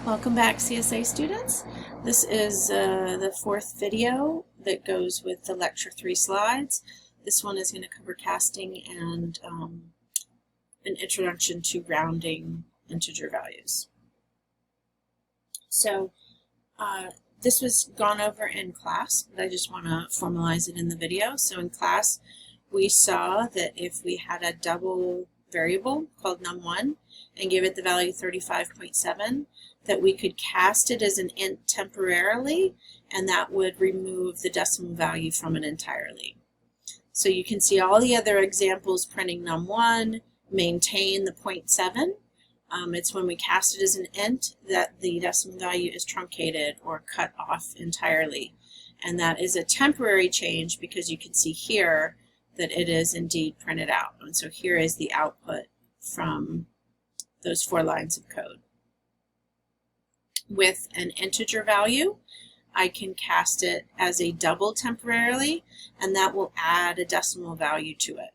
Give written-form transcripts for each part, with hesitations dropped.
Welcome back, CSA students. This is the fourth video that goes with the Lecture 3 slides. This one is going to cover casting and an introduction to rounding integer values. So this was gone over in class, but I just want to formalize it in the video. So in class, we saw that if we had a double variable called num1 and gave it the value 35.7, that we could cast it as an int temporarily, and that would remove the decimal value from it entirely. So you can see all the other examples printing num1, maintain the 0.7. It's when we cast it as an int that the decimal value is truncated or cut off entirely. And that is a temporary change because you can see here that it is indeed printed out. And so here is the output from those 4 lines of code. With an integer value, I can cast it as a double temporarily, and that will add a decimal value to it.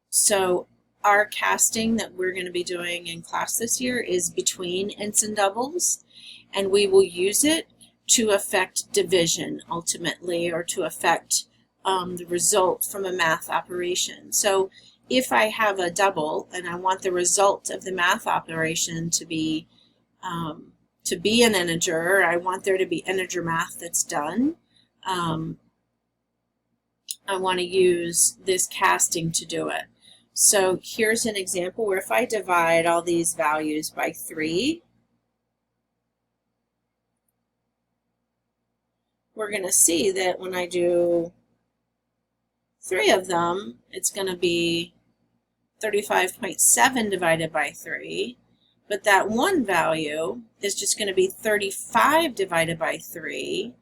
So our casting that we're going to be doing in class this year is between ints and doubles, and we will use it to affect division ultimately, or to affect the result from a math operation. So if I have a double and I want the result of the math operation to be an integer, I want there to be integer math that's done, I want to use this casting to do it. So here's an example where if I divide all these values by 3, we're going to see that when I do 3 of them, it's going to be 35.7 divided by 3. But that one value is just going to be 35 divided by 3.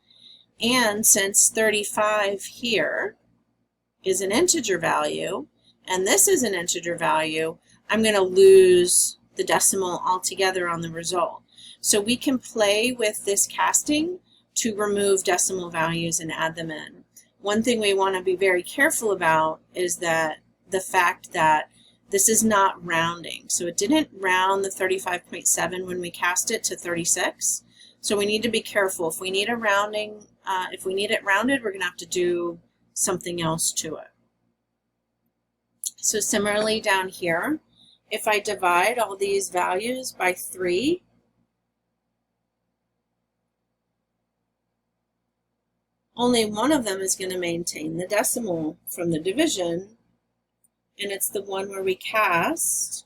And since 35 here is an integer value, and this is an integer value, I'm going to lose the decimal altogether on the result. So we can play with this casting to remove decimal values and add them in. One thing we want to be very careful about is that the fact that this is not rounding. So it didn't round the 35.7 when we cast it to 36. So we need to be careful. If we need a rounding, if we need it rounded, we're going to have to do something else to it. So similarly down here, if I divide all these values by 3, only one of them is going to maintain the decimal from the division, and it's the one where we cast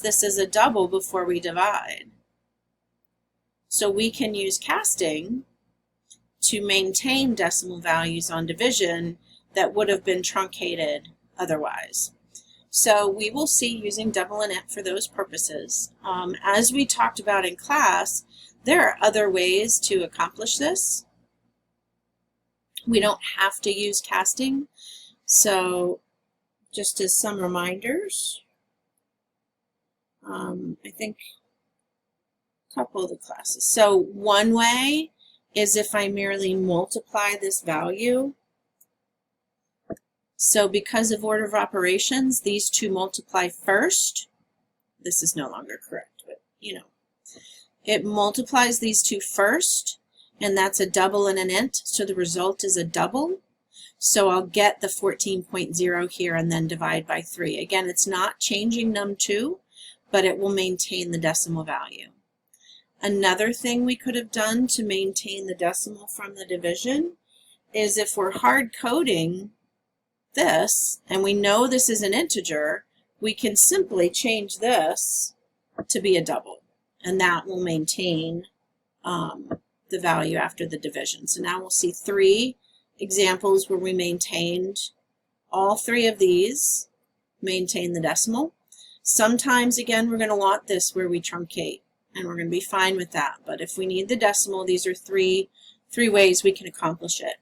this as a double before we divide. So we can use casting to maintain decimal values on division that would have been truncated otherwise. So we will see using double and int for those purposes. As we talked about in class, there are other ways to accomplish this. We don't have to use casting. So just as some reminders, I think a couple of the classes. So one way is if I merely multiply this value. So because of order of operations, these two multiply first. This is no longer correct, but you know. It multiplies these two first, and that's a double and an int, so the result is a double. So I'll get the 14.0 here and then divide by 3. Again, it's not changing num2, but it will maintain the decimal value. Another thing we could have done to maintain the decimal from the division is if we're hard coding this, and we know this is an integer, we can simply change this to be a double, and that will maintain the value after the division. So now we'll see 3 examples where we maintained all 3 of these, maintain the decimal. Sometimes, again, we're going to want this where we truncate, and we're going to be fine with that. But if we need the decimal, these are three ways we can accomplish it.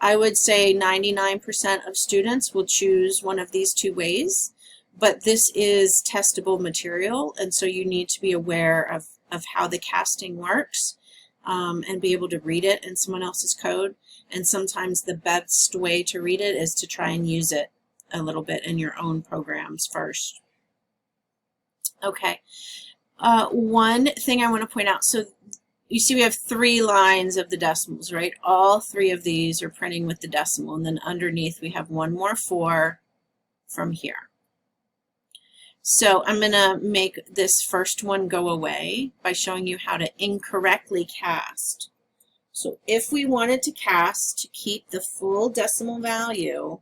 I would say 99% of students will choose one of these 2 ways, but this is testable material, and so you need to be aware of how the casting works. And be able to read it in someone else's code. And sometimes the best way to read it is to try and use it a little bit in your own programs first. Okay. One thing I want to point out, so you see we have 3 lines of the decimals, right? All 3 of these are printing with the decimal, and then underneath we have one more 4 from here. So I'm going to make this first one go away by showing you how to incorrectly cast. So if we wanted to cast to keep the full decimal value,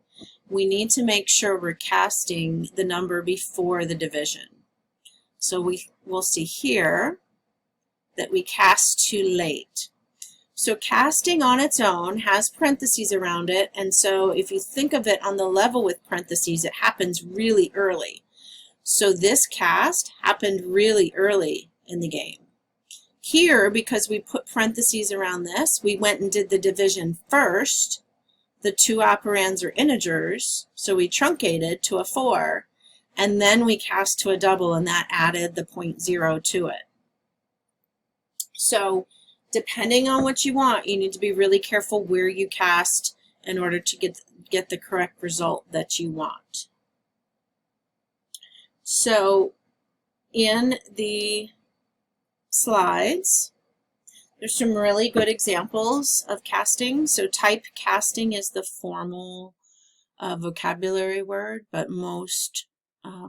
we need to make sure we're casting the number before the division. So we'll see here that we cast too late. So casting on its own has parentheses around it, and so if you think of it on the level with parentheses, it happens really early. So this cast happened really early in the game. Here, because we put parentheses around this, we went and did the division first. The 2 operands are integers, so we truncated to a 4, and then we cast to a double, and that added the 0.0 to it. So depending on what you want, you need to be really careful where you cast in order to get the correct result that you want. So in the slides, there's some really good examples of casting. So type casting is the formal vocabulary word, but most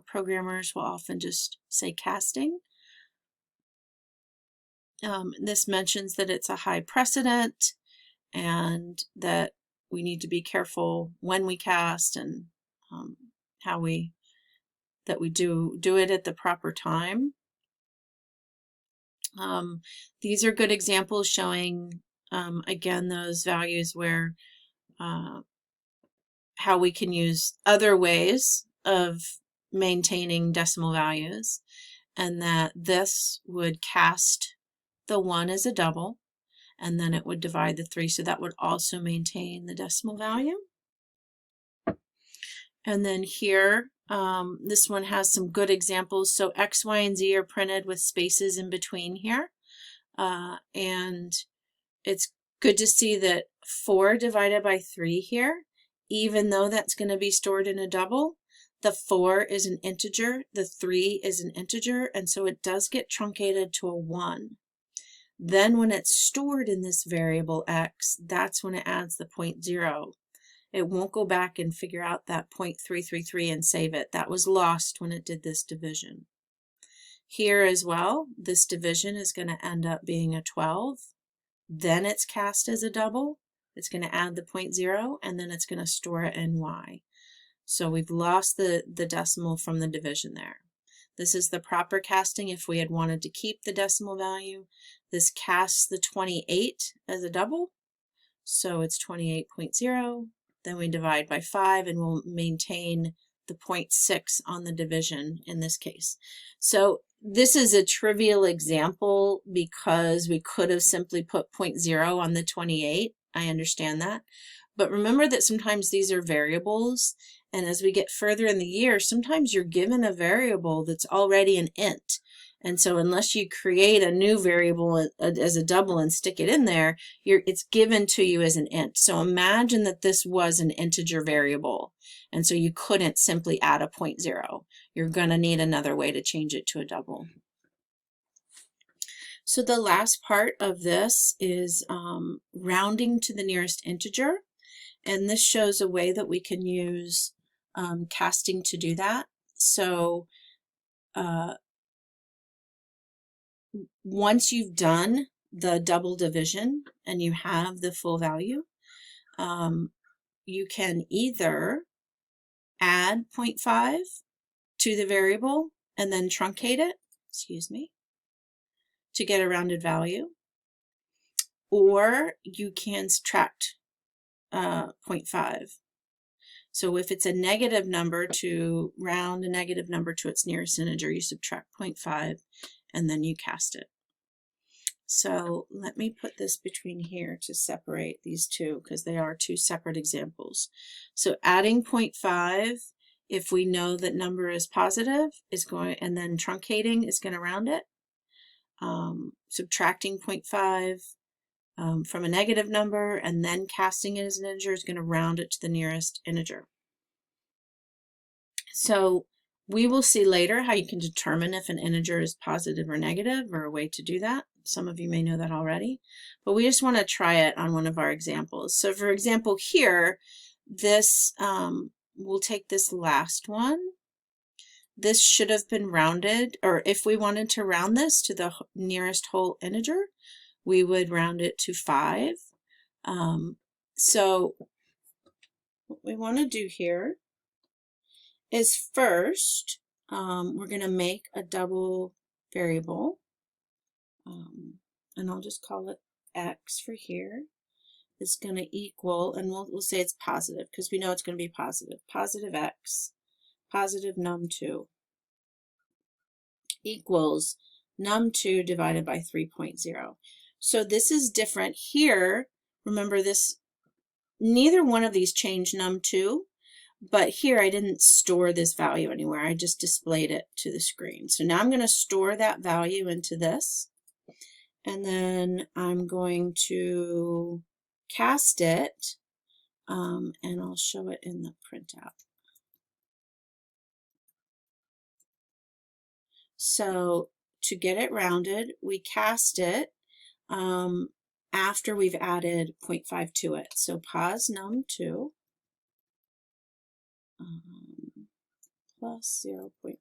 programmers will often just say casting. This mentions that it's a high precedent and that we need to be careful when we cast and how we do it at the proper time. These are good examples showing, again, those values where how we can use other ways of maintaining decimal values, and that this would cast the 1 as a double, and then it would divide the 3, so that would also maintain the decimal value. And then here, this one has some good examples. So X, Y, and Z are printed with spaces in between here. And it's good to see that 4 divided by 3 here, even though that's going to be stored in a double, the 4 is an integer, the 3 is an integer, and so it does get truncated to a 1. Then when it's stored in this variable X, that's when it adds the 0.0. It won't go back and figure out that 0.333 and save it. That was lost when it did this division. Here as well, this division is going to end up being a 12. Then it's cast as a double. It's going to add the 0.0, and then it's going to store it in Y. So we've lost the decimal from the division there. This is the proper casting if we had wanted to keep the decimal value. This casts the 28 as a double. So it's 28.0. Then we divide by 5, and we'll maintain the 0.6 on the division in this case. So this is a trivial example because we could have simply put 0.0 on the 28. I understand that. But remember that sometimes these are variables, and as we get further in the year, sometimes you're given a variable that's already an int. And so unless you create a new variable as a double and stick it in there, it's given to you as an int. So imagine that this was an integer variable, and so you couldn't simply add a 0.0. You're going to need another way to change it to a double. So the last part of this is rounding to the nearest integer, and this shows a way that we can use casting to do that. So once you've done the double division and you have the full value, you can either add 0.5 to the variable and then truncate it, to get a rounded value, or you can subtract 0.5. So if it's a negative number, to round a negative number to its nearest integer, you subtract 0.5 and then you cast it. So let me put this between here to separate these two because they are two separate examples. So adding 0.5, if we know that number is positive, is going, and then truncating is going to round it. Subtracting 0.5 from a negative number and then casting it as an integer is going to round it to the nearest integer. So We will see later how you can determine if an integer is positive or negative, or a way to do that. Some of you may know that already, but we just want to try it on one of our examples. So for example here, this, we'll take this last one. This should have been rounded, or if we wanted to round this to the nearest whole integer, we would round it to 5. So what we want to do here is first, we're going to make a double variable, and I'll just call it x for here. It's going to equal, and we'll say it's positive because we know it's going to be positive. Positive x, positive num2 equals num2 divided by 3.0. So this is different here. Remember this, neither one of these changed num2, but here I didn't store this value anywhere. I just displayed it to the screen. So now I'm going to store that value into this, and then I'm going to cast it, and I'll show it in the printout. So to get it rounded, we cast it after we've added 0.5 to it. So pos num2 plus 0.5.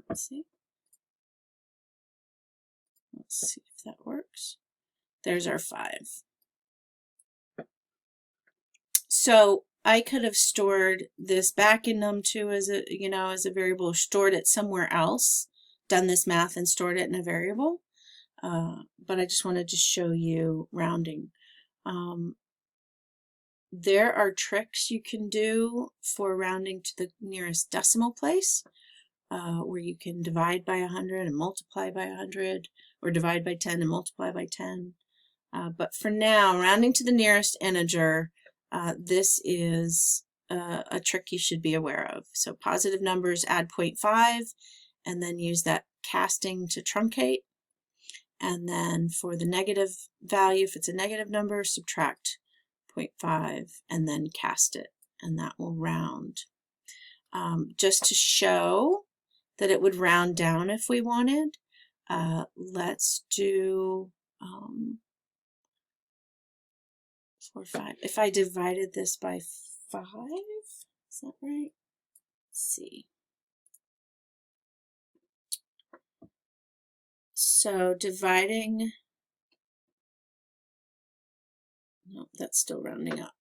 Let's see. Let's see if that works. There's our 5. So I could have stored this back in num2 as a, as a variable, stored it somewhere else, done this math and stored it in a variable. But I just wanted to show you rounding. There are tricks you can do for rounding to the nearest decimal place, where you can divide by 100 and multiply by 100, or divide by 10 and multiply by 10. But for now, rounding to the nearest integer, this is a trick you should be aware of. So positive numbers, add 0.5, and then use that casting to truncate. And then for the negative value, if it's a negative number, subtract 0.5 and then cast it, and that will round. Just to show that it would round down if we wanted, let's do 4, 5. If I divided this by 5, is that right? Let's see. So dividing, no, that's still rounding up.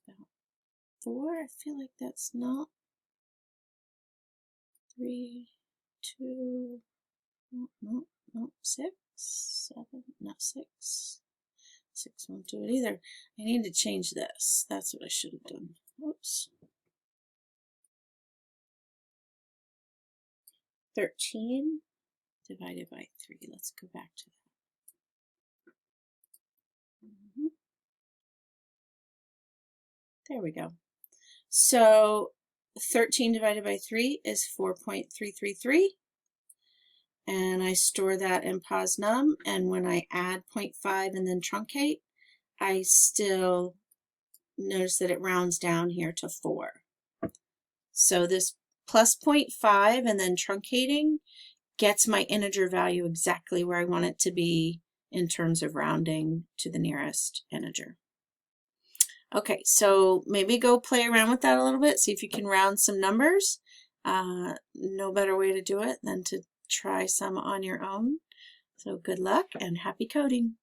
About 4, I feel like that's not. 3, 2, no, 6, 7, not 6. 6 won't do it either. I need to change this. That's what I should have done. Whoops. 13 divided by 3. Let's go back to that. There we go. So 13 divided by 3 is 4.333. And I store that in pos num, and when I add 0.5 and then truncate, I still notice that it rounds down here to 4. So this plus 0.5 and then truncating gets my integer value exactly where I want it to be in terms of rounding to the nearest integer. Okay, so maybe go play around with that a little bit, see if you can round some numbers. No better way to do it than to try some on your own. So good luck and happy coding.